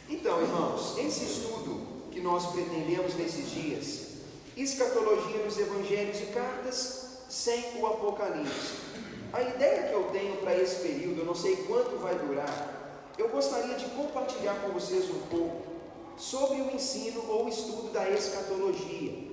Então, irmãos, esse estudo que nós pretendemos nesses dias, escatologia nos evangelhos e cartas sem o Apocalipse. A ideia que eu tenho para esse período, eu não sei quanto vai durar, eu gostaria de compartilhar com vocês um pouco sobre o ensino ou estudo da escatologia.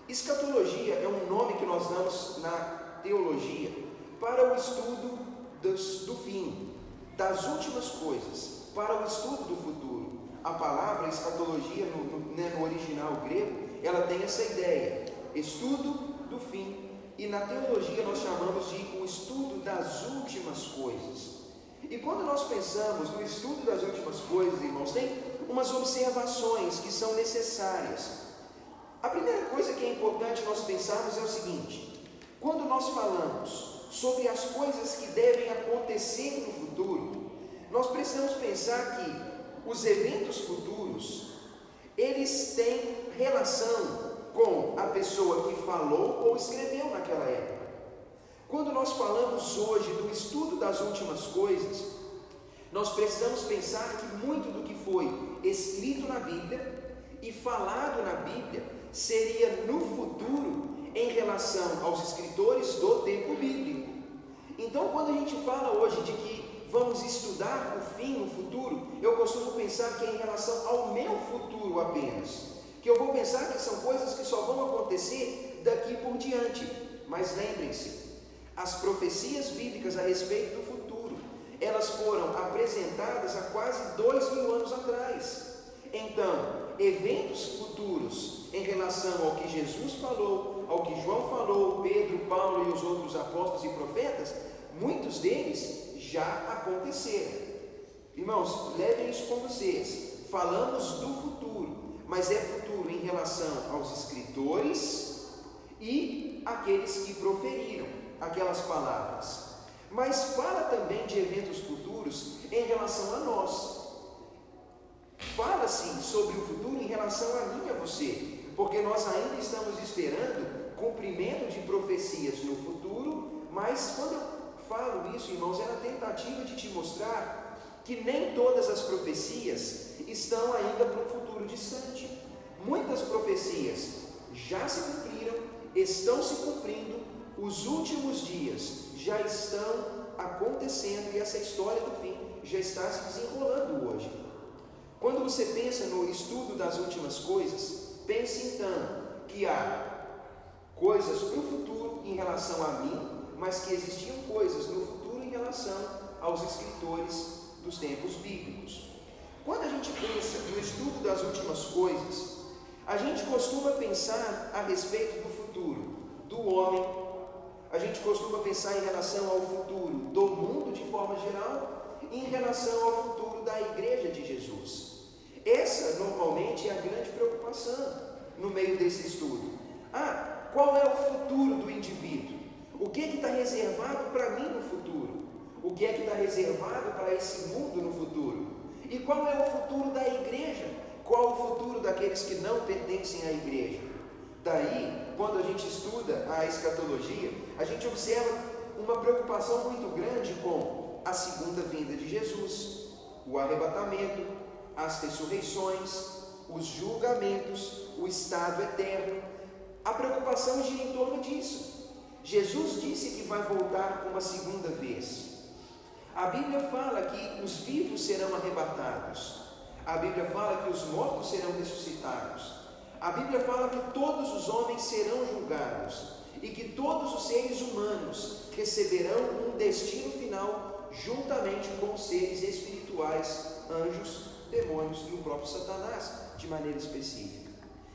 Escatologia é um nome que nós damos na teologia para o estudo do fim, das últimas coisas, para o estudo do futuro. A palavra escatologia, no original grego, ela tem essa ideia, estudo do fim, e na teologia nós chamamos de o estudo das últimas coisas. E quando nós pensamos no estudo das últimas coisas, irmãos, tem umas observações que são necessárias. A primeira coisa que é importante nós pensarmos é o seguinte: quando nós falamos sobre as coisas que devem acontecer no futuro, nós precisamos pensar que os eventos futuros, eles têm relação com a pessoa que falou ou escreveu naquela época. Quando nós falamos hoje do estudo das últimas coisas, nós precisamos pensar que muito do que foi escrito na Bíblia e falado na Bíblia seria no futuro em relação aos escritores do tempo bíblico. Então, quando a gente fala hoje de que vamos estudar o fim, o futuro, eu costumo pensar que é em relação ao meu futuro apenas, que eu vou pensar que são coisas que só vão acontecer daqui por diante. Mas lembrem-se, as profecias bíblicas a respeito do futuro, elas foram apresentadas há quase 2000 anos atrás. Então, eventos futuros em relação ao que Jesus falou, ao que João falou, Pedro, Paulo e os outros apóstolos e profetas, muitos deles já aconteceram. Irmãos, levem isso com vocês. Falamos do futuro, mas é futuro em relação aos escritores e aqueles que proferiram aquelas palavras. Mas fala também de eventos futuros em relação a nós. Fala-se sobre o futuro em relação a mim e a você, porque nós ainda estamos esperando cumprimento de profecias no futuro, mas quando eu falo isso, irmãos, é na tentativa de te mostrar que nem todas as profecias estão ainda para um futuro distante. Muitas profecias já se cumpriram, estão se cumprindo, os últimos dias já estão acontecendo e essa história do fim já está se desenrolando hoje. Quando você pensa no estudo das últimas coisas, pense então que há coisas para o futuro em relação a mim, mas que existiam coisas no futuro em relação aos escritores dos tempos bíblicos. Quando a gente pensa no estudo das últimas coisas, a gente costuma pensar a respeito do futuro do homem, a gente costuma pensar em relação ao futuro do mundo de forma geral e em relação ao futuro da igreja de Jesus. Essa normalmente é a grande preocupação no meio desse estudo. Qual é o futuro do indivíduo? O que está reservado para mim no futuro? O que é que está reservado para esse mundo no futuro? E qual é o futuro da igreja? Qual o futuro daqueles que não pertencem à igreja? Daí, quando a gente estuda a escatologia, a gente observa uma preocupação muito grande com a segunda vinda de Jesus, o arrebatamento, as ressurreições, os julgamentos, o estado eterno. A preocupação gira em torno disso. Jesus disse que vai voltar uma segunda vez. A Bíblia fala que os vivos serão arrebatados. A Bíblia fala que os mortos serão ressuscitados. A Bíblia fala que todos os homens serão julgados e que todos os seres humanos receberão um destino final juntamente com os seres espirituais, anjos, demônios e o próprio Satanás, de maneira específica.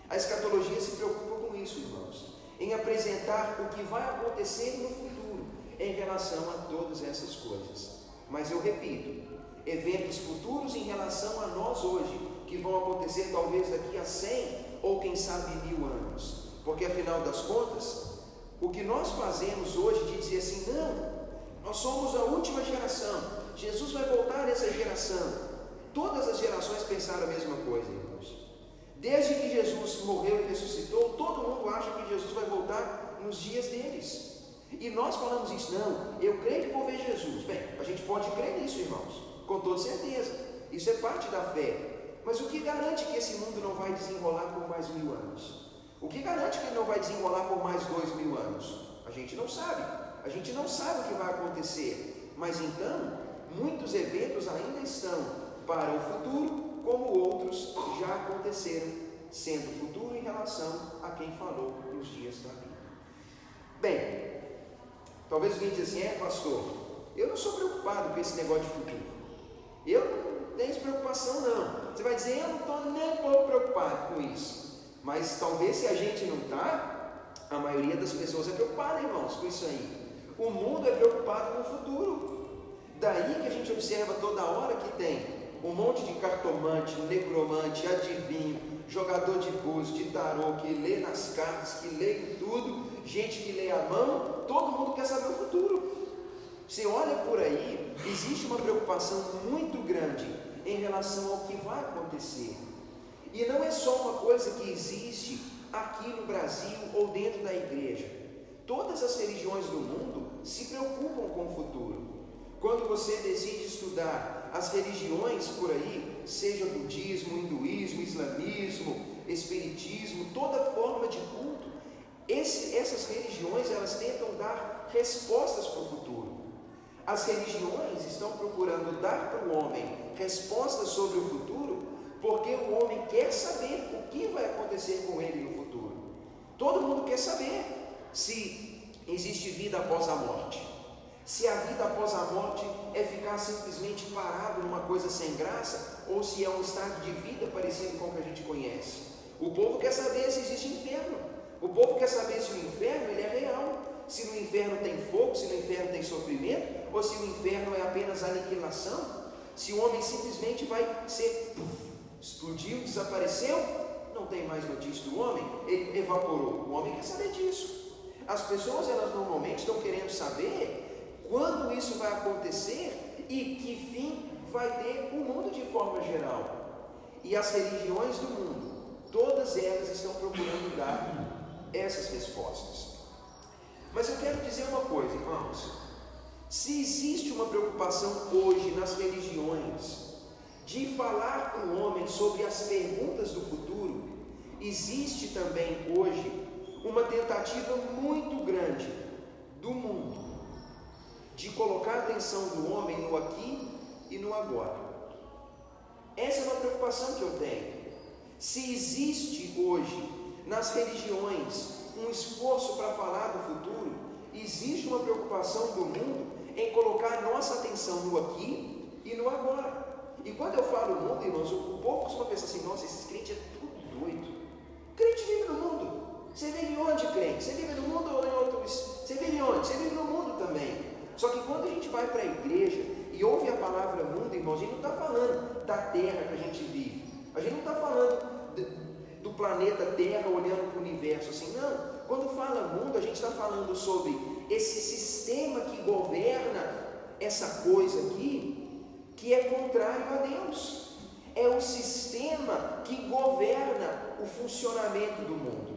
A escatologia se preocupa com isso, irmãos, em apresentar o que vai acontecer no futuro em relação a todas essas coisas. Mas eu repito, eventos futuros em relação a nós hoje, que vão acontecer talvez daqui a 100 ou quem sabe 1000 anos, porque afinal das contas, o que nós fazemos hoje de dizer assim, não, nós somos a última geração, Jesus vai voltar nessa geração. Todas as gerações pensaram a mesma coisa, irmãos. Desde que Jesus morreu e ressuscitou, todo mundo acha que Jesus vai voltar nos dias deles. E nós falamos isso, não, eu creio que vou ver Jesus. Bem, a gente pode crer nisso, irmãos, com toda certeza. Isso é parte da fé. Mas o que garante que esse mundo não vai desenrolar por mais 1000 anos? O que garante que ele não vai desenrolar por mais 2000 anos? A gente não sabe. A gente não sabe o que vai acontecer. Mas então, muitos eventos ainda estão para o futuro, como outros já aconteceram, sendo futuro em relação a quem falou nos dias da vida. Bem, talvez alguém diga assim, pastor, eu não sou preocupado com esse negócio de futuro. Eu não tenho essa preocupação não. Você vai dizer, eu não estou nem um pouco preocupado com isso. Mas talvez se a gente não está, a maioria das pessoas é preocupada, irmãos, com isso aí. O mundo é preocupado com o futuro. Daí que a gente observa toda hora que tem um monte de cartomante, necromante, adivinho, jogador de búzios, de tarô, que lê nas cartas, que lê em tudo, gente que lê a mão, todo mundo quer saber o futuro. Você olha por aí, existe uma preocupação muito grande em relação ao que vai acontecer. E não é só uma coisa que existe aqui no Brasil ou dentro da igreja. Todas as religiões do mundo se preocupam com o futuro. Quando você decide estudar as religiões por aí, seja budismo, hinduísmo, islamismo, espiritismo, toda forma de culto, essas religiões elas tentam dar respostas para o futuro. As religiões estão procurando dar para o homem respostas sobre o futuro, porque o homem quer saber o que vai acontecer com ele no futuro. Todo mundo quer saber se existe vida após a morte. Se a vida após a morte é ficar simplesmente parado numa coisa sem graça, ou se é um estado de vida parecido com o que a gente conhece. O povo quer saber se existe inferno. O povo quer saber se o inferno ele é real. Se no inferno tem fogo, se no inferno tem sofrimento, ou se o inferno é apenas aniquilação. Se o homem simplesmente vai ser, explodiu, desapareceu, não tem mais notícia do homem, ele evaporou. O homem quer saber disso. As pessoas elas normalmente estão querendo saber quando isso vai acontecer e que fim vai ter o mundo de forma geral. E as religiões do mundo, todas elas estão procurando dar essas respostas. Mas eu quero dizer uma coisa, irmãos. Se existe uma preocupação hoje nas religiões de falar para o homem sobre as perguntas do futuro, existe também hoje uma tentativa muito grande do mundo de colocar a atenção do homem no aqui e no agora. Essa é uma preocupação que eu tenho. Se existe hoje nas religiões um esforço para falar do futuro, existe uma preocupação do mundo em colocar nossa atenção no aqui e no agora. E quando eu falo mundo, irmãos, o povo costuma pensar assim, nossa, esses crentes é tudo doido. Crente vive no mundo. Você vive onde, crente? Você vive no mundo ou em outro? Você vive onde? Você vive no mundo também. Só que quando a gente vai para a igreja e ouve a palavra mundo, irmãos, a gente não está falando da terra que a gente vive. A gente não está falando do planeta Terra olhando para o universo assim, não. Quando fala mundo, a gente está falando sobre esse sistema que governa essa coisa aqui, que é contrário a Deus. É o sistema que governa o funcionamento do mundo.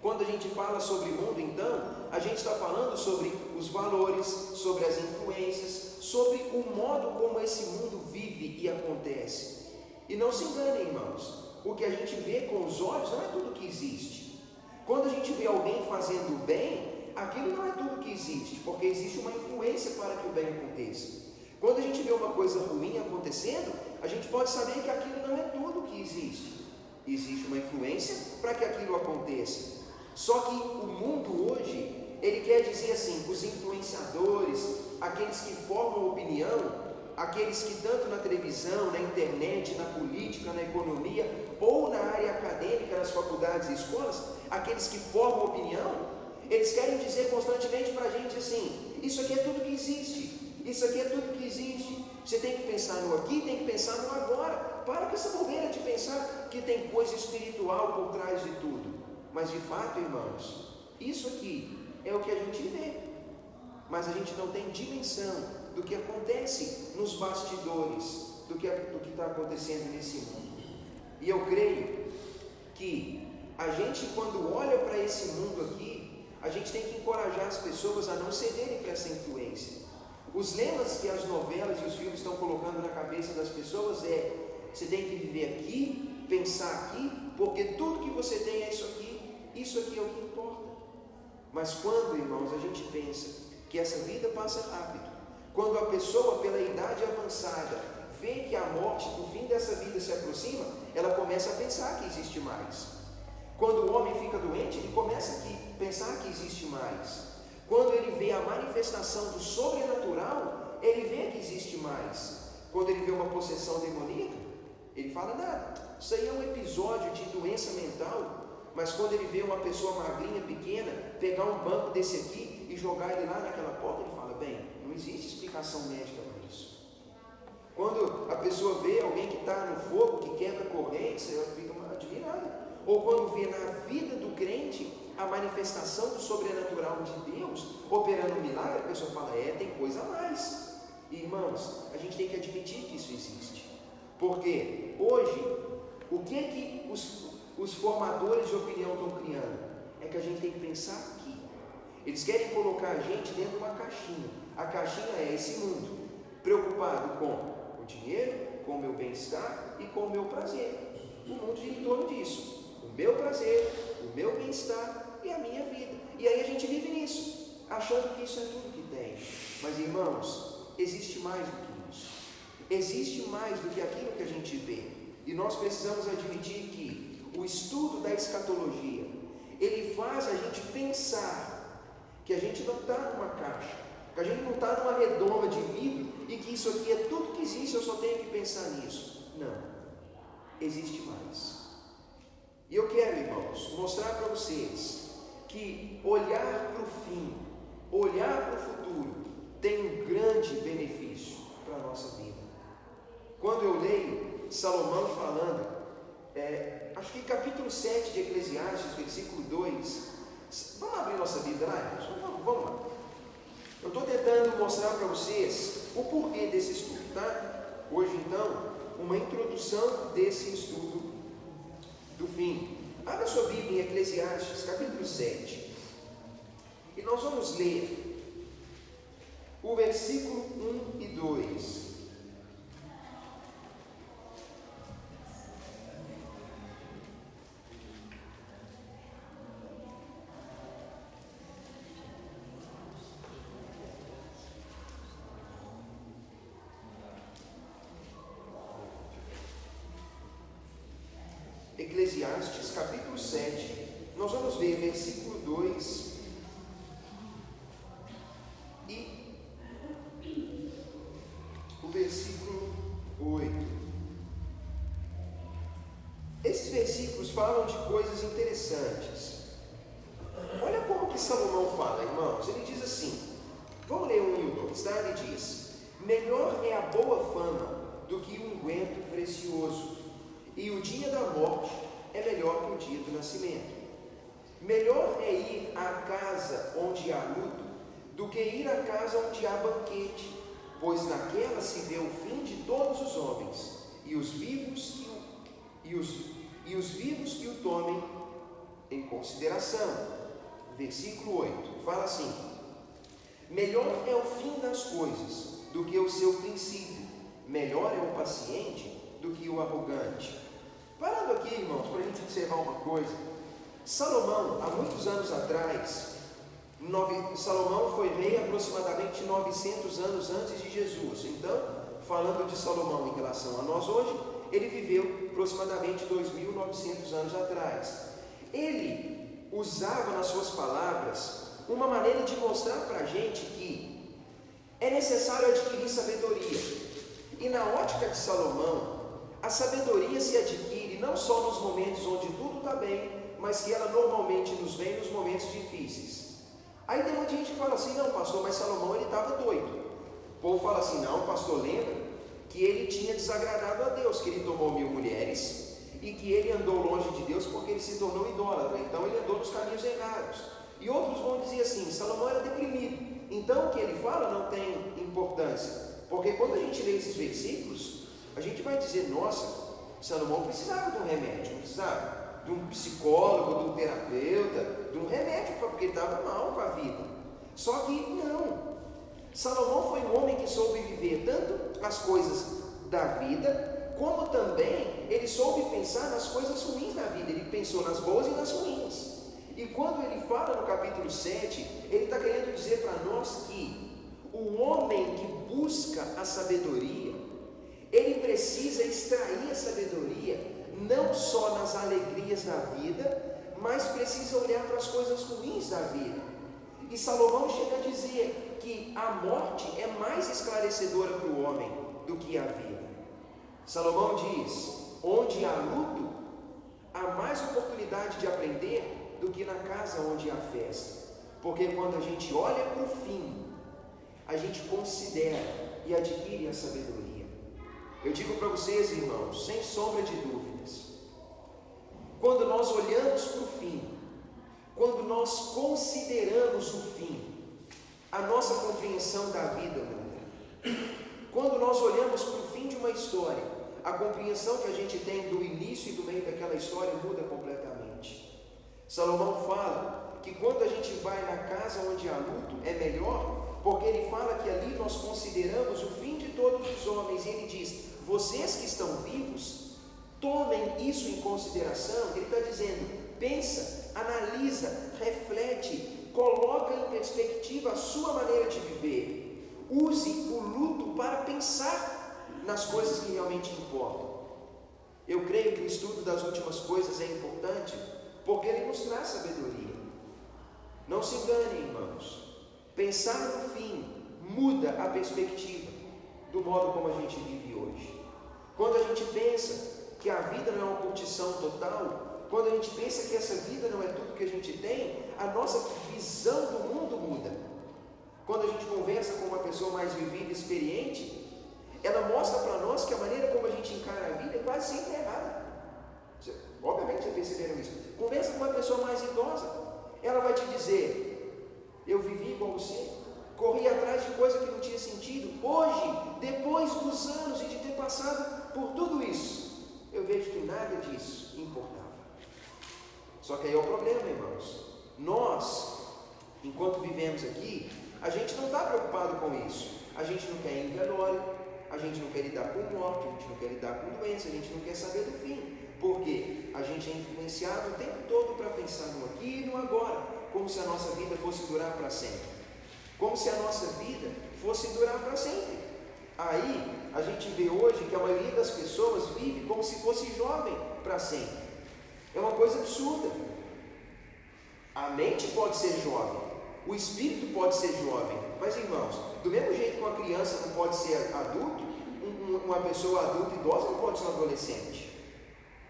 Quando a gente fala sobre mundo, então, a gente está falando sobre os valores, sobre as influências, sobre o modo como esse mundo vive e acontece. E não se enganem, irmãos, o que a gente vê com os olhos não é tudo que existe. Quando a gente vê alguém fazendo bem, aquilo não é tudo que existe, porque existe uma influência para que o bem aconteça. Quando a gente vê uma coisa ruim acontecendo, a gente pode saber que aquilo não é tudo que existe. Existe uma influência para que aquilo aconteça. Só que o mundo hoje, ele quer dizer assim, os influenciadores, aqueles que formam opinião, aqueles que tanto na televisão, na internet, na política, na economia, ou na área acadêmica, nas faculdades e escolas, aqueles que formam opinião, eles querem dizer constantemente para a gente assim, isso aqui é tudo que existe, isso aqui é tudo que existe, você tem que pensar no aqui, tem que pensar no agora, para com essa bobeira de pensar que tem coisa espiritual por trás de tudo. Mas de fato, irmãos, isso aqui é o que a gente vê, mas a gente não tem dimensão do que acontece nos bastidores, do que está acontecendo nesse mundo. E eu creio que a gente, quando olha para esse mundo aqui, a gente tem que encorajar as pessoas a não cederem para essa influência. Os lemas que as novelas e os filmes estão colocando na cabeça das pessoas é Você tem que viver aqui, pensar aqui, porque tudo que você tem é isso aqui é o que importa. Mas quando, irmãos, a gente pensa que essa vida passa rápido, quando a pessoa, pela idade avançada, vê que a morte, o fim dessa vida se aproxima, ela começa a pensar que existe mais. Quando o homem fica doente, ele começa a pensar que existe mais. Quando ele vê a manifestação do sobrenatural, ele vê que existe mais. Quando ele vê uma possessão demoníaca, ele fala nada. Isso aí é um episódio de doença mental. Mas quando ele vê uma pessoa magrinha, pequena, pegar um banco desse aqui e jogar ele lá naquela porta, ele fala, bem, não existe explicação médica para isso. Quando a pessoa vê alguém que está no fogo, que quebra correntes, ela fica admirada. Ou quando vê na vida do crente a manifestação do sobrenatural de Deus operando um milagre, a pessoa fala, tem coisa a mais. E, irmãos, a gente tem que admitir que isso existe. Porque hoje, o que os formadores de opinião estão criando? É que a gente tem que pensar aqui. Eles querem colocar a gente dentro de uma caixinha. A caixinha é esse mundo, preocupado com o dinheiro, com o meu bem-estar e com o meu prazer. O mundo gira em torno disso. O meu prazer, o meu bem-estar e a minha vida. E aí a gente vive nisso, achando que isso é tudo que tem. Mas, irmãos, existe mais do que isso. Existe mais do que aquilo que a gente vê. E nós precisamos admitir que o estudo da escatologia, ele faz a gente pensar que a gente não está numa caixa, que a gente não está numa redoma de vidro e que isso aqui é tudo que existe, eu só tenho que pensar nisso. Não, existe mais. E eu quero, irmãos, mostrar para vocês que olhar para o fim, olhar para o futuro, tem um grande benefício para a nossa vida. Quando eu leio Salomão falando, acho que capítulo 7 de Eclesiastes, versículo 2, vamos abrir nossa Bíblia lá, irmãos? Vamos lá. Eu estou tentando mostrar para vocês o porquê desse estudo, tá? Hoje, então, uma introdução desse estudo do fim. Abra sua Bíblia em Eclesiastes, capítulo 7. E nós vamos ler o versículo 1 e 2. Eclesiastes, capítulo 7, nós vamos ver versículo 2 e o versículo 8. Esses versículos falam de coisas interessantes. Olha como que Salomão fala, irmãos. Ele diz assim, vamos ler o 1 e o 2, tá? Ele diz, melhor é a boa fama do que o unguento precioso, e o dia da morte é melhor que o dia do nascimento. Melhor é ir à casa onde há luto do que ir à casa onde há banquete, pois naquela se vê o fim de todos os homens, e os vivos que o tomem em consideração. Versículo 8 fala assim: melhor é o fim das coisas do que o seu princípio, melhor é o paciente do que o arrogante. Parando aqui, irmãos, para a gente observar uma coisa. Salomão, há muitos anos atrás, Salomão foi rei aproximadamente 900 anos antes de Jesus. Então, falando de Salomão em relação a nós hoje, ele viveu aproximadamente 2.900 anos atrás. Ele usava nas suas palavras uma maneira de mostrar para a gente que é necessário adquirir sabedoria. E na ótica de Salomão, a sabedoria se adquire não só nos momentos onde tudo está bem, mas que ela normalmente nos vem nos momentos difíceis. Aí tem muita gente que fala assim, não pastor, mas Salomão ele estava doido. O povo fala assim, não pastor, lembra que ele tinha desagradado a Deus, que ele tomou 1000 mulheres e que ele andou longe de Deus porque ele se tornou idólatra, então ele andou nos caminhos errados. E outros vão dizer assim, Salomão era deprimido, então o que ele fala não tem importância, porque quando a gente lê esses versículos, a gente vai dizer, nossa, Salomão precisava de um remédio, não precisava? De um psicólogo, de um terapeuta, de um remédio, porque ele estava mal com a vida. Só que não. Salomão foi um homem que soube viver tanto as coisas da vida, como também ele soube pensar nas coisas ruins da vida. Ele pensou nas boas e nas ruins. E quando ele fala no capítulo 7, ele está querendo dizer para nós que o homem que busca a sabedoria, ele precisa extrair a sabedoria não só nas alegrias da vida, mas precisa olhar para as coisas ruins da vida. E Salomão chega a dizer que a morte é mais esclarecedora para o homem do que a vida. Salomão diz: onde há luto, há mais oportunidade de aprender do que na casa onde há festa. Porque quando a gente olha para o fim, a gente considera e adquire a sabedoria. Eu digo para vocês, irmãos, sem sombra de dúvidas, quando nós olhamos para o fim, quando nós consideramos o fim, a nossa compreensão da vida muda. Quando nós olhamos para o fim de uma história, a compreensão que a gente tem do início e do meio daquela história muda completamente. Salomão fala que quando a gente vai na casa onde há luto, é melhor, porque ele fala que ali nós consideramos o fim de todos os homens, e ele diz: vocês que estão vivos, tomem isso em consideração. Ele está dizendo: pensa, analisa, reflete, coloca em perspectiva a sua maneira de viver. Use o luto para pensar nas coisas que realmente importam. Eu creio que o estudo das últimas coisas é importante, porque ele nos traz sabedoria. Não se engane, irmãos. Pensar no fim muda a perspectiva do modo como a gente vive hoje. Quando a gente pensa que a vida não é uma curtição total, quando a gente pensa que essa vida não é tudo que a gente tem, a nossa visão do mundo muda. Quando a gente conversa com uma pessoa mais vivida e experiente, ela mostra para nós que a maneira como a gente encara a vida é quase sempre errada. Obviamente vocês perceberam isso. Conversa com uma pessoa mais idosa, ela vai te dizer: eu vivi igual você, corri atrás de coisa que não tinha sentido. Hoje, depois dos anos e de ter passado por tudo isso, eu vejo que nada disso importava. Só que aí é o problema, irmãos. Nós, enquanto vivemos aqui, a gente não está preocupado com isso. A gente não quer ir em velório, a gente não quer lidar com morte, a gente não quer lidar com doença, a gente não quer saber do fim. Porque a gente é influenciado o tempo todo para pensar no aqui e no agora, como se a nossa vida fosse durar para sempre. Como se a nossa vida fosse durar para sempre. Aí, a gente vê hoje que a maioria das pessoas vive como se fosse jovem para sempre. É uma coisa absurda. A mente pode ser jovem, o espírito pode ser jovem, mas, irmãos, do mesmo jeito que uma criança não pode ser adulto, uma pessoa adulta idosa não pode ser um adolescente.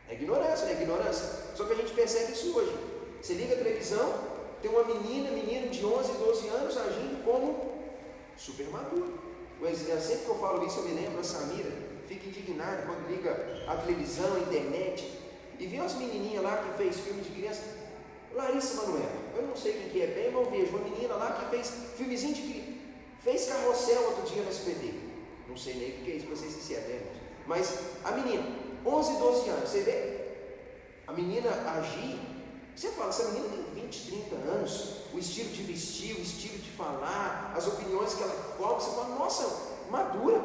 É ignorância, não é ignorância? Só que a gente percebe isso hoje. Você liga a televisão, tem uma menino de 11, 12 anos agindo como super maduro. Sempre que eu falo isso, eu me lembro, a Samira fica indignada quando liga a televisão, a internet, e vê umas menininhas lá que fez filme de criança. Larissa Manoela, eu não sei quem que é bem, mas eu vejo uma menina lá que fez filmezinho de criança, fez Carrossel outro dia no SBT. Não sei nem o que é isso, para ser sincero, né? Mas a menina, 11, 12 anos, você vê a menina agir, você fala, essa menina tem 20, 30 anos, o estilo de vestir, o estilo de falar, as opiniões que ela coloca, você fala, nossa, madura,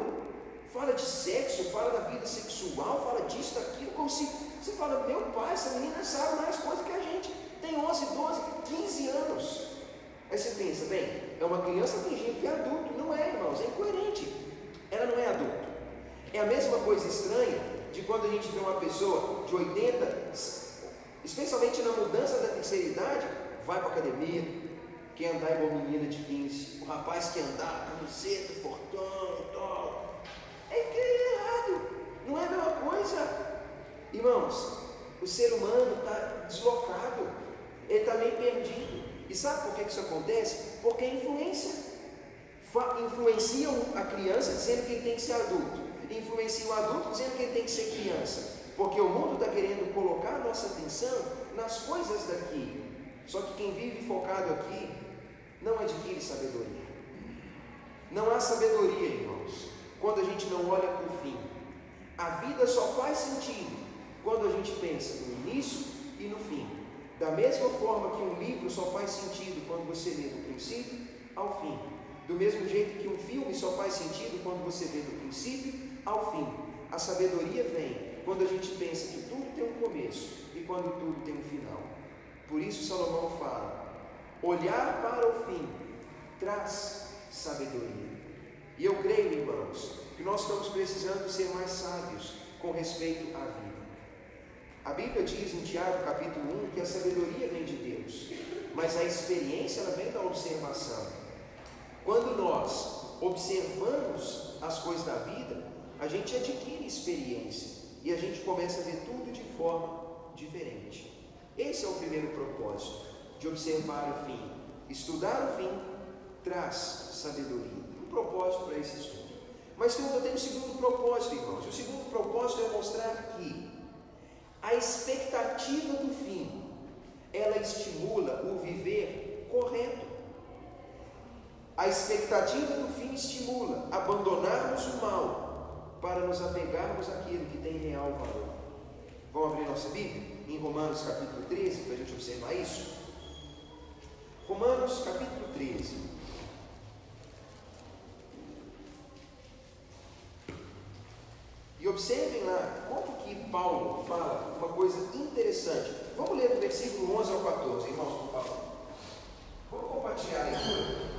fala de sexo, fala da vida sexual, fala disso, daquilo, como se, você fala, meu pai, essa menina sabe mais coisa que a gente, tem 11, 12, 15 anos. Aí você pensa, bem, é uma criança fingindo que é adulto. Não é, irmãos, é incoerente. Ela não é adulto. É a mesma coisa estranha de quando a gente vê uma pessoa de 80, especialmente na mudança da terceira idade, vai para a academia, quer andar igual menina de 15, o rapaz quer andar, camiseta, fortão e tal. É errado, não é a mesma coisa. Irmãos, o ser humano está deslocado, ele está meio perdido. E sabe por que isso acontece? Porque é influência. Influenciam a criança dizendo que ele tem que ser adulto, influenciam o adulto dizendo que ele tem que ser criança, porque o mundo está querendo colocar a nossa atenção nas coisas daqui. Só que quem vive focado aqui não adquire sabedoria. Não há sabedoria, irmãos, quando a gente não olha para o fim. A vida só faz sentido quando a gente pensa no início e no fim. Da mesma forma que um livro só faz sentido quando você lê do princípio ao fim. Do mesmo jeito que um filme só faz sentido quando você vê do princípio ao fim. A sabedoria vem quando a gente pensa que tudo tem um começo e quando tudo tem um final. Por isso Salomão fala: olhar para o fim traz sabedoria. E eu creio, irmãos, que nós estamos precisando ser mais sábios com respeito à vida. A Bíblia diz em Tiago capítulo 1 que a sabedoria vem de Deus, mas a experiência ela vem da observação. Quando nós observamos as coisas da vida, a gente adquire experiência e a gente começa a ver tudo de forma diferente. Esse é o primeiro propósito, de observar o fim. Estudar o fim traz sabedoria. Um propósito para esse estudo. Mas eu tenho um segundo propósito, irmãos. O segundo propósito é mostrar que a expectativa do fim, ela estimula o viver correto. A expectativa do fim estimula abandonarmos o mal para nos apegarmos àquilo que tem real valor. Vamos abrir nossa Bíblia? Em Romanos capítulo 13, para a gente observar isso. Romanos capítulo 13. E observem lá como que Paulo fala uma coisa interessante. Vamos ler do versículo 11 ao 14, irmãos, por favor. Vamos compartilhar a leitura.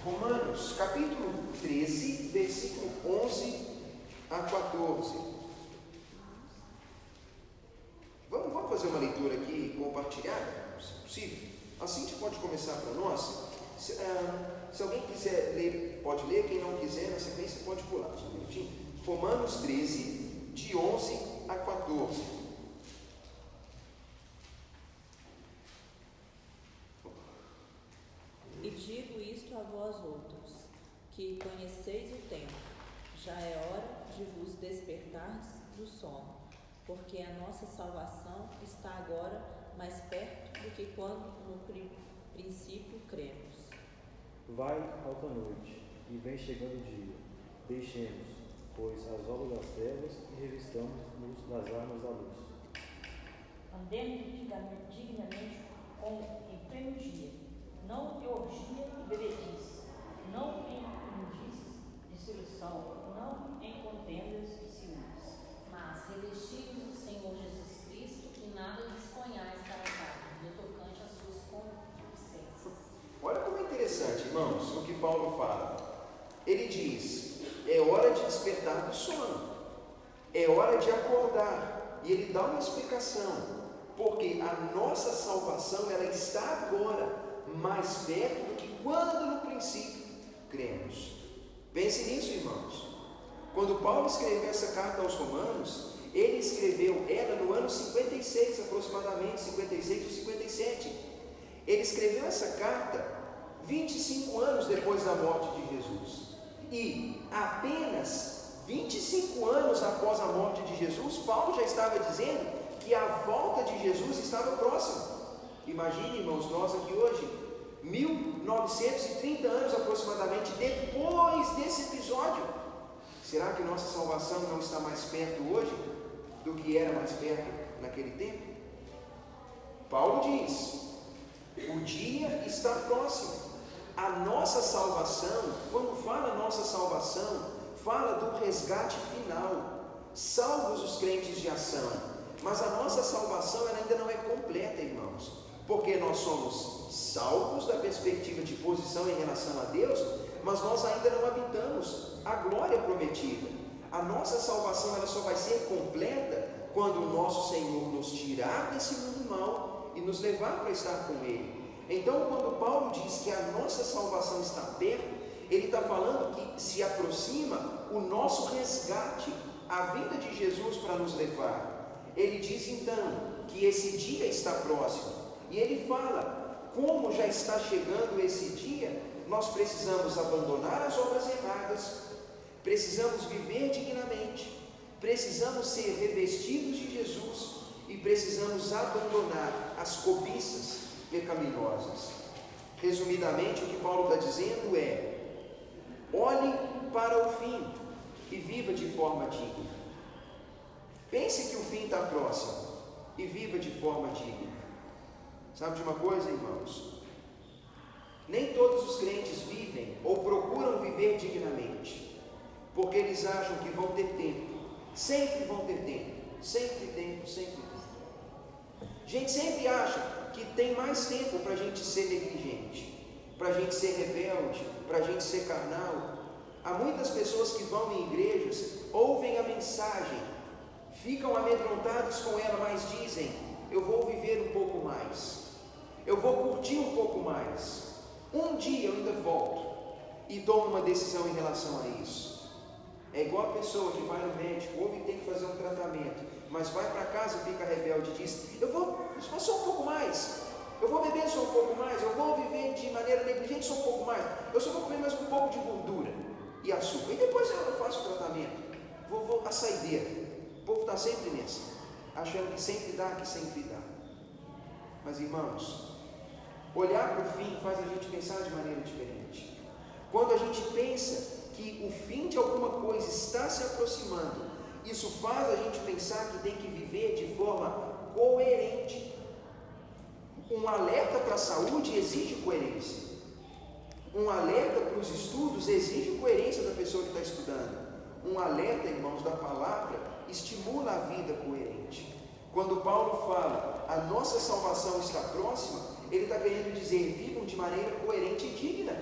Romanos, capítulo 13, versículo 11 a 14. Vamos fazer uma leitura aqui compartilhada, se possível. Assim a gente pode começar para nós. Se alguém quiser ler, pode ler. Quem não quiser, na sequência pode pular. Só um minutinho. Romanos 13, de 11 a 14. E digo isto a vós outros, que conheceis o tempo, já é hora de vos despertardes do sono, porque a nossa salvação está agora mais perto do que quando no princípio cremos. Vai alta noite, e vem chegando o dia. Deixemos, pois, as obras das trevas e revistamos-nos das armas da luz. Andemos dignamente em pleno dia, não em orgia e bebedice, não em imundícies, dissolução, não em contendas e ciúmes. Mas revestivos do Senhor Jesus Cristo e nada disponhais para a carne, no tocante às suas concupiscências. Olha como é interessante, irmãos, o que Paulo fala. Ele diz: é hora de despertar do sono, é hora de acordar. E ele dá uma explicação, porque a nossa salvação ela está agora mais perto do que quando no princípio cremos. Pense nisso, irmãos. Quando Paulo escreveu essa carta aos Romanos, ele escreveu ela no ano 56 aproximadamente, 56 ou 57. Ele escreveu essa carta 25 anos depois da morte de Jesus. E apenas 25 anos após a morte de Jesus, Paulo já estava dizendo que a volta de Jesus estava próxima. Imagine, irmãos, nós aqui hoje, 1930 anos aproximadamente depois desse episódio. Será que nossa salvação não está mais perto hoje do que era mais perto naquele tempo? Paulo diz: o dia está próximo. A nossa salvação, quando fala nossa salvação, fala do resgate final. Salvos os crentes de ação, mas a nossa salvação ela ainda não é completa, irmãos, porque nós somos salvos da perspectiva de posição em relação a Deus, mas nós ainda não habitamos a glória prometida. A nossa salvação ela só vai ser completa quando o nosso Senhor nos tirar desse mundo mau e nos levar para estar com Ele. Então, quando Paulo diz que a nossa salvação está perto, ele está falando que se aproxima o nosso resgate, a vinda de Jesus para nos levar. Ele diz então que esse dia está próximo, e ele fala como já está chegando esse dia. Nós precisamos abandonar as obras erradas, precisamos viver dignamente, precisamos ser revestidos de Jesus e precisamos abandonar as cobiças pecaminosas. Resumidamente, o que Paulo está dizendo é: olhe para o fim e viva de forma digna. Pense que o fim está próximo e viva de forma digna. Sabe de uma coisa, irmãos? Nem todos os crentes vivem ou procuram viver dignamente. porque eles acham que vão ter tempo. Sempre vão ter tempo. Sempre tempo, sempre tempo. A gente sempre acha que tem mais tempo para a gente ser negligente, para a gente ser rebelde, para a gente ser carnal. Há muitas pessoas que vão em igrejas, ouvem a mensagem, ficam amedrontados com ela, mas dizem: eu vou viver um pouco mais, eu vou curtir um pouco mais, um dia eu ainda volto, e tomo uma decisão em relação a isso. É igual a pessoa que vai no médico, ouve que tem que fazer um tratamento, mas vai para casa e fica rebelde e diz: eu vou só um pouco mais, eu vou beber só um pouco mais, eu vou viver de maneira negligente só um pouco mais, eu só vou comer mais um pouco de gordura e açúcar, e depois eu faço o tratamento, vou a saideira. O povo está sempre nessa, achando que sempre dá, Mas irmãos, olhar para o fim faz a gente pensar de maneira diferente. Quando a gente pensa que o fim de alguma coisa está se aproximando, isso faz a gente pensar que tem que viver de forma coerente. Um alerta para a saúde exige coerência. Um alerta para os estudos exige coerência da pessoa que está estudando. Um alerta, irmãos, da palavra estimula a vida coerente. Quando Paulo fala, a nossa salvação está próxima, ele está querendo dizer: vivam de maneira coerente e digna.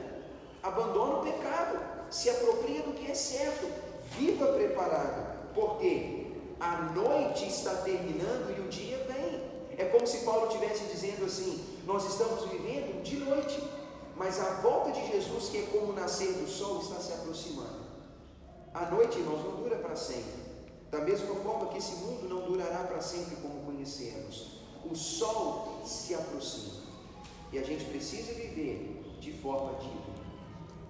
Abandona o pecado, se apropria do que é certo, viva preparado, porque a noite está terminando e o dia vem. É como se Paulo estivesse dizendo assim: nós estamos vivendo de noite, mas a volta de Jesus, que é como o nascer do sol, está se aproximando. A noite, irmãos, não dura para sempre, da mesma forma que esse mundo não durará para sempre como conhecemos. O sol se aproxima e a gente precisa viver de forma digna.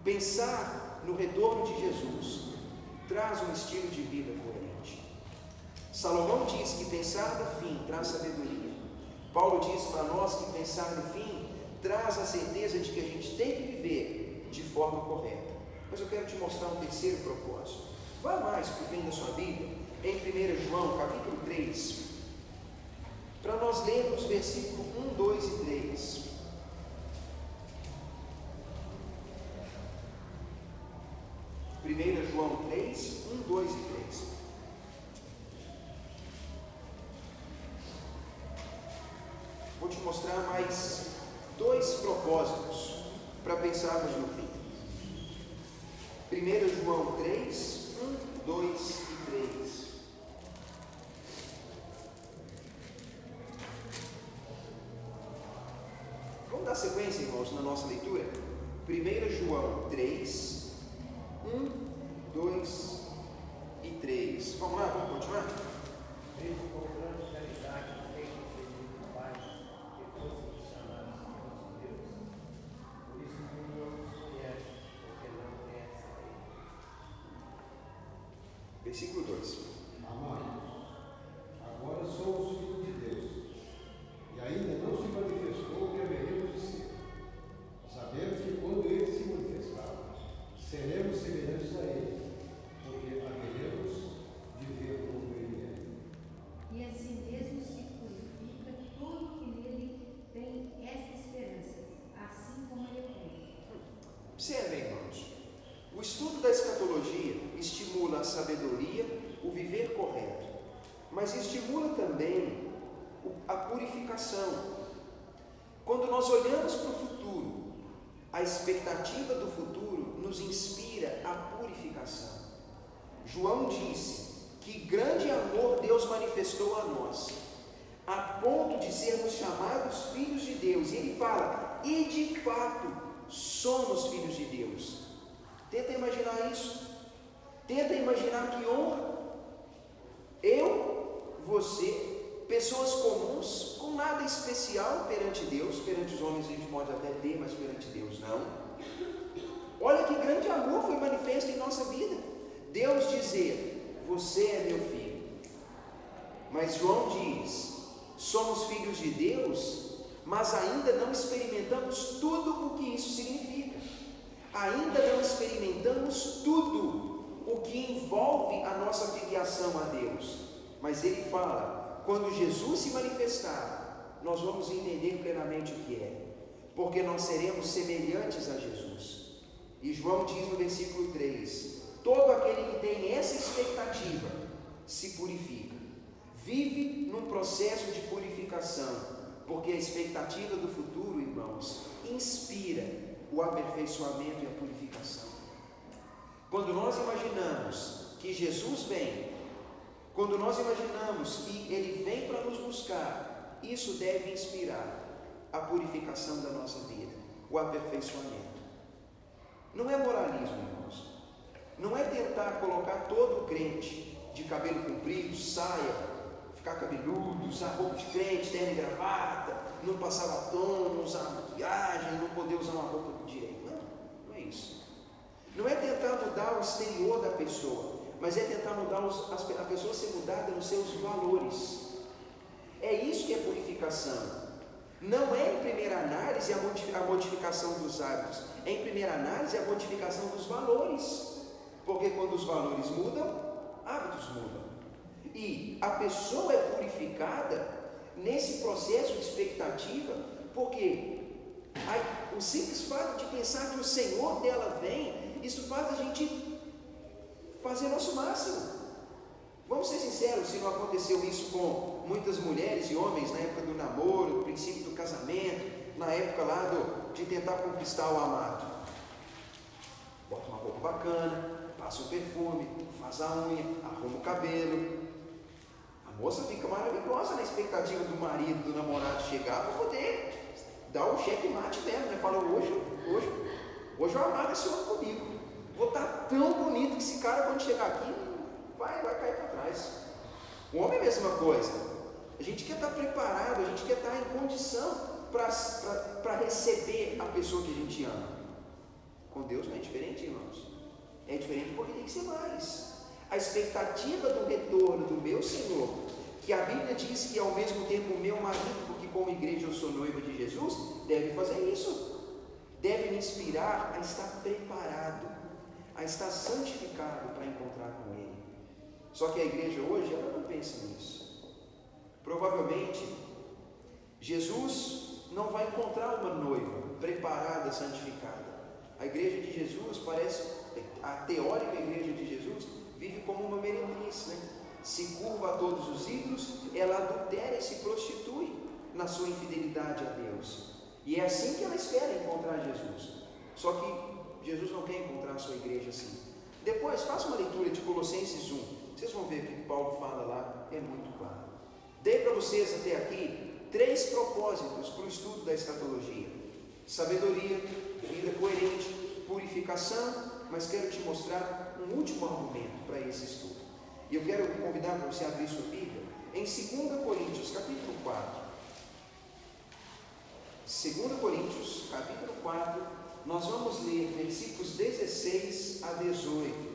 Pensar no retorno de Jesus traz um estilo de vida coerente. Salomão diz que pensar no fim traz sabedoria. Paulo diz para nós que pensar no fim traz a certeza de que a gente tem que viver de forma correta. Mas eu quero te mostrar um terceiro propósito. Vá mais para o fim da sua Bíblia, em 1 João, capítulo 3, para nós lermos versículos 1, 2 e 3. 1 João 3, 1, 2 e 3. Vou te mostrar mais dois propósitos para pensarmos no fim. 1 João 3, 1, 2 e 3. Vamos dar sequência, irmãos, na nossa leitura? 1 João 3, 1, 2 e 3. Vamos lá, vamos continuar? Vejo com grande caridade o feito do Pai, que fosse chamado filhos de Deus. Por isso o mundo não nos conhece, porque não conhece a Ele. Versículo 2. Amados, agora somos filhos de Deus, e ainda não se manifestou o que haveremos de ser. Sabemos que quando Ele se manifestar, seremos semelhantes a Ele, porque haveremos de ver como Ele é. E assim mesmo se purifica tudo que nele tem esta esperança, assim como ele tem. Observem, irmãos, o estudo da escatologia estimula a sabedoria, o viver correto, mas estimula também a purificação. Quando nós olhamos para o futuro, a expectativa do futuro nos inspira a purificação. João disse que grande amor Deus manifestou a nós, a ponto de sermos chamados filhos de Deus. E ele fala: e de fato somos filhos de Deus. Tenta imaginar isso. Tenta imaginar que honra. Eu, você, pessoas comuns, com nada especial perante Deus. Perante os homens a gente pode até ter, mas perante Deus não. Olha que grande amor foi manifesto em nossa vida. Deus dizer: você é meu filho. Mas João diz: somos filhos de Deus, mas ainda não experimentamos tudo o que isso significa. Ainda não experimentamos tudo o que envolve a nossa filiação a Deus. Mas ele fala: quando Jesus se manifestar, nós vamos entender plenamente o que é, porque nós seremos semelhantes a Jesus. E João diz no versículo 3: todo aquele que tem essa expectativa se purifica. Vive num processo de purificação, porque a expectativa do futuro, irmãos, inspira o aperfeiçoamento e a purificação. Quando nós imaginamos que Jesus vem, quando nós imaginamos que Ele vem para nos buscar, isso deve inspirar a purificação da nossa vida, o aperfeiçoamento. Não é moralismo, irmãos. Não é tentar colocar todo o crente de cabelo comprido, saia, ficar cabeludo, usar roupa de crente, terno e gravata, não passar batom, não usar maquiagem, não poder usar uma roupa de direito. Não é isso. Não é tentar mudar o exterior da pessoa, mas é tentar mudar a pessoa ser mudada nos seus valores. É isso que é purificação. Não é, em primeira análise, a modificação dos hábitos. É, em primeira análise, a modificação dos valores. Porque quando os valores mudam, hábitos mudam. E a pessoa é purificada nesse processo de expectativa, porque o simples fato de pensar que o Senhor dela vem, isso faz a gente fazer nosso máximo. Vamos ser sinceros, se não aconteceu isso com muitas mulheres e homens na época do namoro, no princípio do casamento, na época lá de tentar conquistar o amado. Bota uma roupa bacana, passa um perfume, faz a unha, arruma o cabelo. A moça fica maravilhosa na expectativa do marido, do namorado chegar para poder dar o checkmate dela, né? Fala, hoje eu amava esse homem comigo. Vou estar tão bonito que esse cara, quando chegar aqui, vai cair para trás. O homem é a mesma coisa. A gente quer estar preparado, a gente quer estar em condição para receber a pessoa que a gente ama. Com Deus não é diferente, irmãos. É diferente porque tem que ser mais. A expectativa do retorno do meu Senhor, que a Bíblia diz que é ao mesmo tempo o meu marido, porque como igreja eu sou noiva de Jesus, deve fazer isso. Deve me inspirar a estar preparado, a estar santificado para encontrar com Ele. Só que a igreja hoje, ela não pensa nisso. Provavelmente, Jesus não vai encontrar uma noiva preparada, santificada. A igreja de Jesus a teórica igreja de Jesus vive como uma meretriz, né? Se curva a todos os ídolos, ela adultera e se prostitui na sua infidelidade a Deus. E é assim que ela espera encontrar Jesus. Só que Jesus não quer encontrar a sua igreja assim. Depois, faça uma leitura de Colossenses 1. Vocês vão ver que Paulo fala lá, é muito claro. Dei para vocês até aqui 3 propósitos para o estudo da escatologia: sabedoria, vida coerente, purificação, mas quero te mostrar um último argumento para esse estudo. E eu quero convidar para você abrir sua Bíblia em 2 Coríntios, capítulo 4. 2 Coríntios, capítulo 4, nós vamos ler versículos 16 a 18.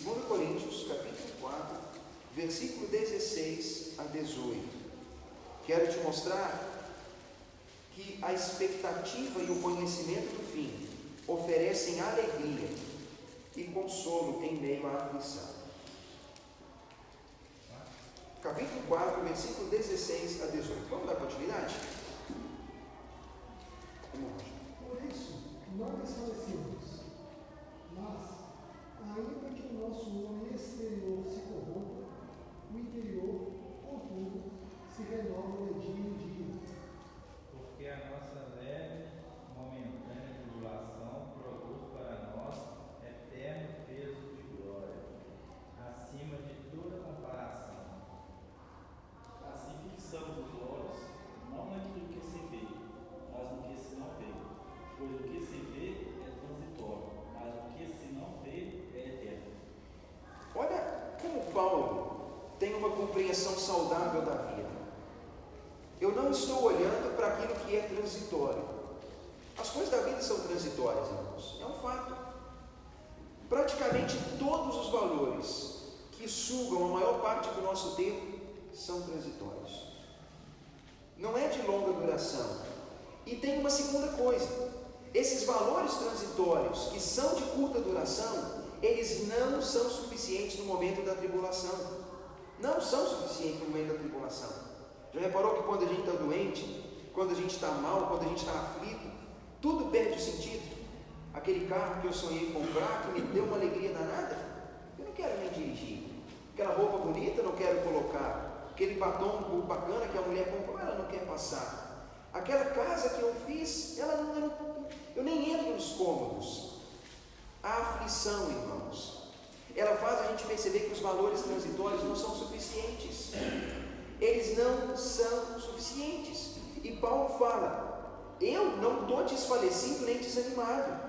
2 Coríntios, capítulo 4, versículo 16 a 18. Quero te mostrar que a expectativa e o conhecimento do fim oferecem alegria e consolo em meio à aflição. Capítulo 4, versículo 16 a 18. Vamos dar continuidade? Por isso, não desfalecemos, mas, ainda que o nosso homem exterior se corrompa, o interior, contudo, se renova de dia em dia. Porque a nossa leve, momentânea tribulação produz para nós eterno peso de glória, acima de toda comparação. Assim fixamos os olhos, não naquilo que se vê, mas no que se não vê. Pois o que se vê é transitório, mas o que se não vê é eterno. Olha como Paulo tem uma compreensão saudável da vida. Eu não estou olhando para aquilo que é transitório. As coisas da vida são transitórias, irmãos. É um fato. Praticamente todos os valores que sugam a maior parte do nosso tempo são transitórios. Não é de longa duração. E tem uma segunda coisa: esses valores transitórios que são de curta duração, eles não são suficientes no momento da tribulação. Não são suficientes no momento da tribulação. Já reparou que quando a gente está doente, quando a gente está mal, quando a gente está aflito, tudo perde o sentido? aquele carro que eu sonhei comprar, que me deu uma alegria danada, eu não quero nem dirigir. Aquela roupa bonita, eu não quero colocar. Aquele batom bacana que a mulher comprou, ela não quer passar. Aquela casa que eu fiz, eu nem entro nos cômodos. A aflição, irmãos, ela faz a gente perceber que os valores transitórios não são suficientes. Eles não são suficientes. E Paulo fala: eu não estou desfalecido nem desanimado.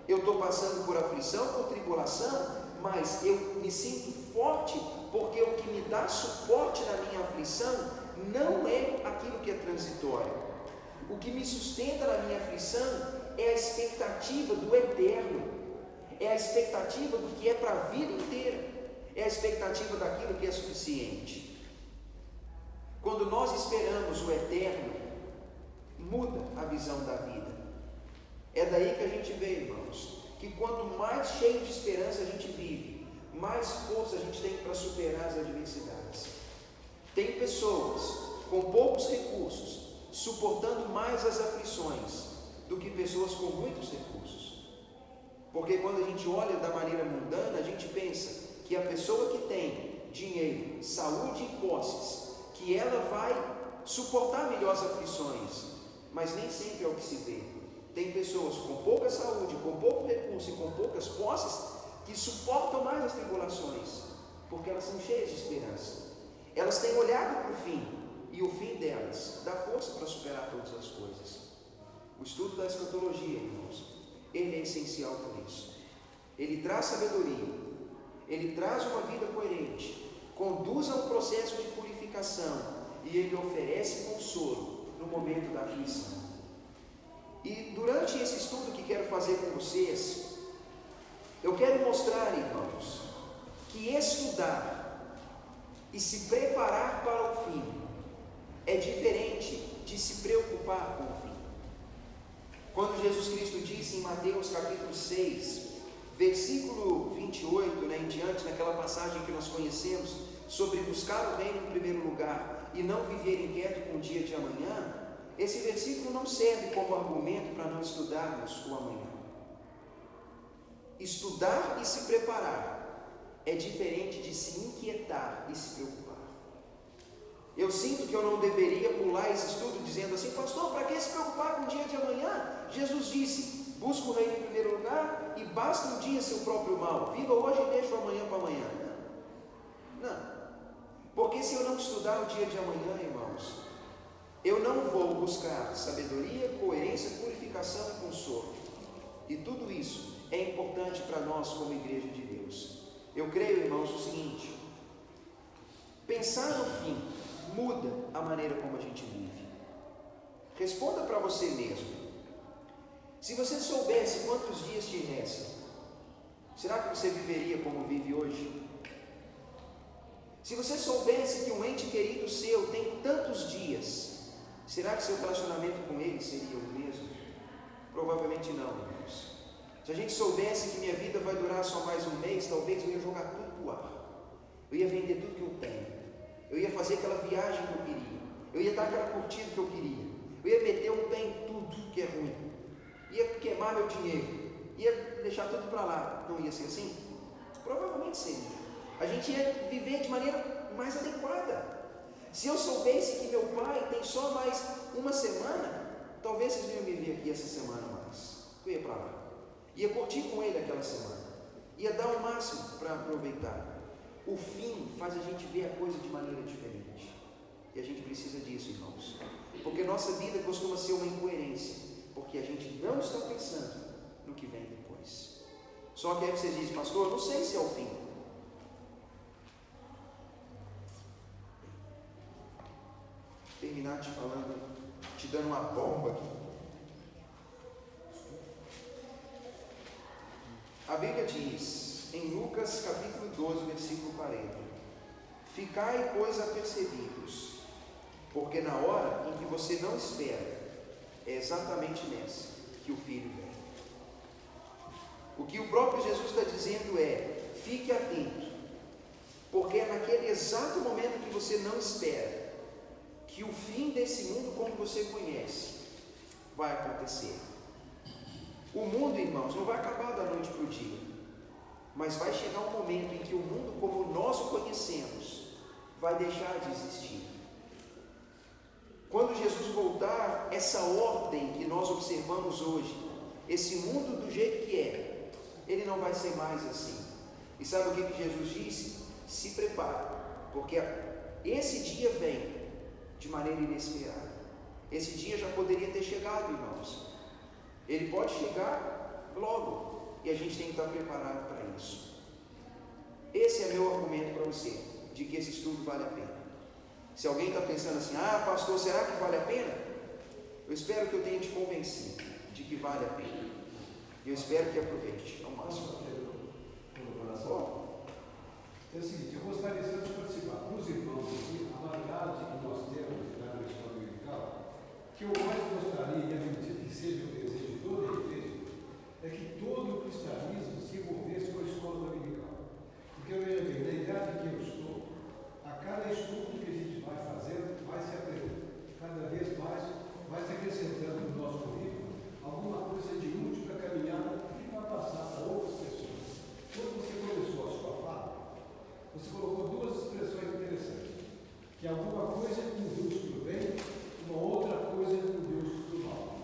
Eu estou passando por aflição, por tribulação, mas eu me sinto forte, porque o que me dá suporte na minha aflição não é aquilo que é transitório. O que me sustenta na minha aflição é a expectativa do eterno, é a expectativa do que é para a vida inteira, é a expectativa daquilo que é suficiente. Quando nós esperamos o eterno, muda a visão da vida. É daí que a gente vê, irmãos, que quanto mais cheio de esperança a gente vive, mais força a gente tem para superar as adversidades. Tem pessoas com poucos recursos suportando mais as aflições do que pessoas com muitos recursos. Porque quando a gente olha da maneira mundana, a gente pensa que a pessoa que tem dinheiro, saúde e posses, que ela vai suportar melhor as aflições, mas nem sempre é o que se vê. Tem pessoas com pouca saúde, com pouco recurso e com poucas posses que suportam mais as tribulações, porque elas são cheias de esperança. Elas têm olhado para o fim, e o fim delas dá força para superar todas as coisas. O estudo da escatologia, irmãos, ele é essencial por isso. Ele traz sabedoria, ele traz uma vida coerente, conduz a um processo de purificação, e ele oferece consolo no momento da aflição. E durante esse estudo que quero fazer com vocês, eu quero mostrar, irmãos, que estudar e se preparar para o fim é diferente de se preocupar com o fim. Quando Jesus Cristo disse em Mateus capítulo 6, versículo 28, em diante, naquela passagem que nós conhecemos, sobre buscar o reino em primeiro lugar e não viver inquieto com o dia de amanhã, esse versículo não serve como argumento para não estudarmos o amanhã. Estudar e se preparar é diferente de se inquietar e se preocupar. Eu sinto que eu não deveria pular esse estudo dizendo assim: pastor, para que se preocupar com o dia de amanhã? Jesus disse: busca o reino em primeiro lugar e basta um dia seu próprio mal. Viva hoje e deixa o amanhã para amanhã. Não. Porque se eu não estudar o dia de amanhã, irmãos, eu não vou buscar sabedoria, coerência, purificação e consolo. E tudo isso é importante para nós como igreja de Deus. Eu creio, irmãos, o seguinte: pensar no fim muda a maneira como a gente vive. Responda para você mesmo. Se você soubesse quantos dias te restam, será que você viveria como vive hoje? Se você soubesse que um ente querido seu tem tantos dias, será que seu relacionamento com ele seria o mesmo? Provavelmente não, irmãos. Se a gente soubesse que minha vida vai durar só mais um mês, talvez eu ia jogar tudo pro ar. Eu ia vender tudo que eu tenho. Eu ia fazer aquela viagem que eu queria. Eu ia dar aquela curtida que eu queria. Eu ia meter um pé em tudo que é ruim. Ia queimar meu dinheiro. Ia deixar tudo para lá. Não ia ser assim? Provavelmente seria. A gente ia viver de maneira mais adequada. Se eu soubesse que meu pai tem só mais uma semana, talvez vocês iam me ver aqui essa semana mais. Eu ia para lá. Ia curtir com ele aquela semana. Ia dar o máximo para aproveitar. O fim faz a gente ver a coisa de maneira diferente. E a gente precisa disso, irmãos. Porque nossa vida costuma ser uma incoerência. Porque a gente não está pensando no que vem depois. Só que aí vocês dizem: pastor, eu não sei se é o fim. Terminar te falando, te dando uma bomba aqui. A Bíblia diz, em Lucas capítulo 12, versículo 40: ficai, pois, apercebidos, porque na hora em que você não espera, é exatamente nessa que o Filho vem. O que o próprio Jesus está dizendo é: fique atento, porque é naquele exato momento que você não espera que o fim desse mundo como você conhece vai acontecer. O mundo, irmãos, não vai acabar da noite para o dia, mas vai chegar um momento em que o mundo como nós o conhecemos vai deixar de existir. Quando Jesus voltar, essa ordem que nós observamos hoje, esse mundo do jeito que é, ele não vai ser mais assim. E sabe o que Jesus disse? Se prepare, porque esse dia vem de maneira inesperada. Esse dia já poderia ter chegado, irmãos. Ele pode chegar logo, e a gente tem que estar preparado para isso. Esse é meu argumento para você, de que esse estudo vale a pena. Se alguém está pensando assim, pastor, será que vale a pena? Eu espero que eu tenha te convencido de que vale a pena. E eu espero que aproveite ao máximo. É o seguinte, eu gostaria de participar para os irmãos aqui, a verdade que nós temos na escola dominical, que eu mais gostaria, e acredito que seja o desejo de toda a igreja, é que todo o cristianismo se envolvesse com a escola dominical. Porque eu vejo bem, na idade que eu estou, a cada estudo que a gente vai fazendo, vai se aprendendo. Cada vez mais vai se acrescentando no nosso currículo alguma coisa de útil para caminhar e para passar para outras pessoas. Quando você começou a sua fala, você colocou duas expressões interessantes, que alguma coisa induz para o bem, uma outra coisa induz para o mal.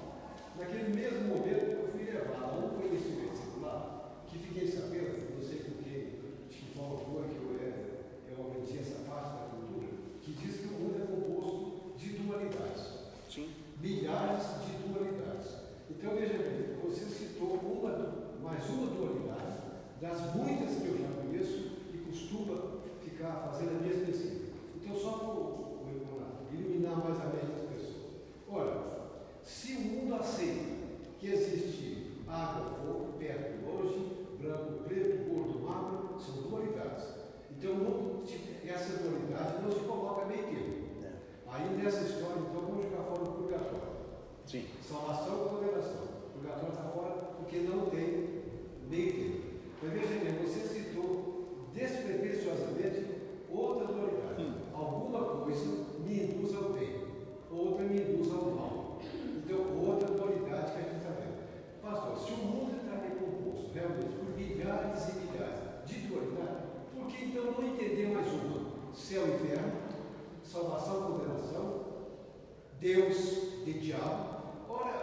Naquele mesmo momento, eu fui levado a um conhecimento secular, que fiquei sabendo, não sei por que, de forma boa que eu aprendi essa parte da cultura, que diz que o mundo é composto de dualidades. Sim. Milhares de dualidades. Então, veja bem, você citou mais uma dualidade, das muitas que eu já conheço, costuma ficar fazendo a mesma pesquisa. Então, só para iluminar mais a mente das pessoas. Olha, se o mundo aceita que existe água, fogo, perto, longe, branco, preto, gordo, magro, são dualidades. Então, essa dualidade não se coloca meio termo. Aí, nessa história, então, vamos jogar fora do purgatório. Sim. Salvação e condenação. O purgatório está fora porque não tem meio termo. Mas veja bem, você citou despretensiosamente outra dualidade. Alguma coisa me induz ao bem, outra me induz ao mal. Então, outra dualidade que a gente está vendo. Pastor, se o mundo está composto realmente por milhares e milhares de dualidades, por que então não entender mais uma? Céu e inferno, salvação e condenação, Deus e diabo. Olha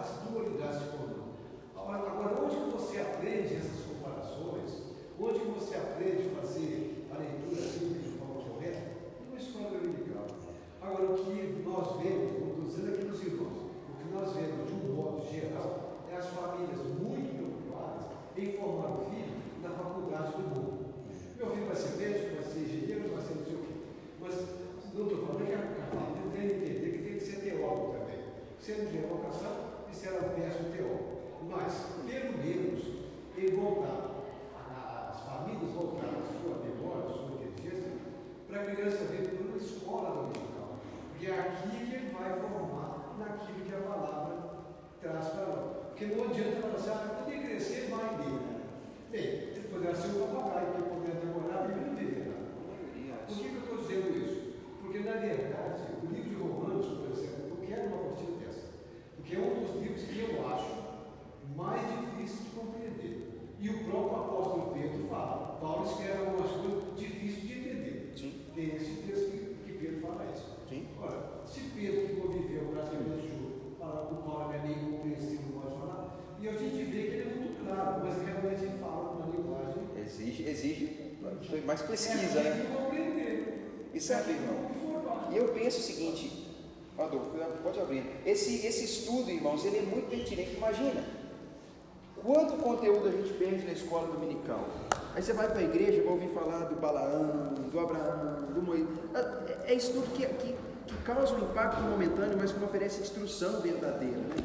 as dualidades de comum. Agora, onde que você aprende essas comparações? Onde que você aprende a fazer a leitura bíblica de forma correta? Numa escola dominical. Agora, o que nós vemos, não estou dizendo aqui nos irmãos, o que nós vemos de um modo geral é as famílias muito preocupadas em formar o filho na faculdade do mundo. Meu filho vai ser médico, vai ser engenheiro, vai ser não sei o quê. Mas não estou falando que a família tem que entender que tem que ser teólogo também. Se ele não tiver vocação, isso será um péssimo teólogo. Mas, pelo menos, ele voltar. As famílias voltaram a sua memória, a sua inteligência, para a criança ver por uma escola dominical. Porque é aqui que ele vai formar naquilo que a palavra traz para nós. Porque não adianta falar assim, quando ele crescer, vai ler. Bem, ele poderá ser um papagaio, que poderá demorar a Bíblia não viver nada. Por que eu estou dizendo isso? Porque, na verdade, o livro de Romanos, por exemplo, eu quero uma apostila dessa. Porque é um dos livros que eu acho mais difícil de compreender. E o próprio apóstolo Pedro fala. Paulo escreve algumas coisas difíceis de entender. Sim. Tem esse texto que Pedro fala isso. Sim. Ora, se Pedro, que conviveu praticamente junto, fala que o Paulo é meio compreensível, não pode falar, e a gente vê que ele é muito claro, mas realmente ele fala uma linguagem. Exige mais pesquisa, né? Compreender. E sabe, irmão? E eu penso o seguinte, Adolfo, pode abrir. Esse estudo, irmãos, ele é muito pertinente. Imagina quanto conteúdo a gente perde na escola dominical. Aí você vai para a igreja, vai ouvir falar do Balaão, do Abraão, do Moisés. É estudo que causa um impacto momentâneo, mas que não oferece instrução verdadeira, né?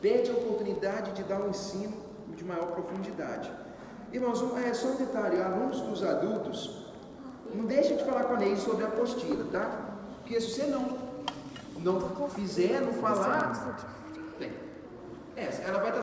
Perde a oportunidade de dar um ensino de maior profundidade. Irmãos, só um detalhe, alunos dos adultos, não deixem de falar com a Neide sobre a apostila, tá? Porque se você não fizer, não falar, ela vai estar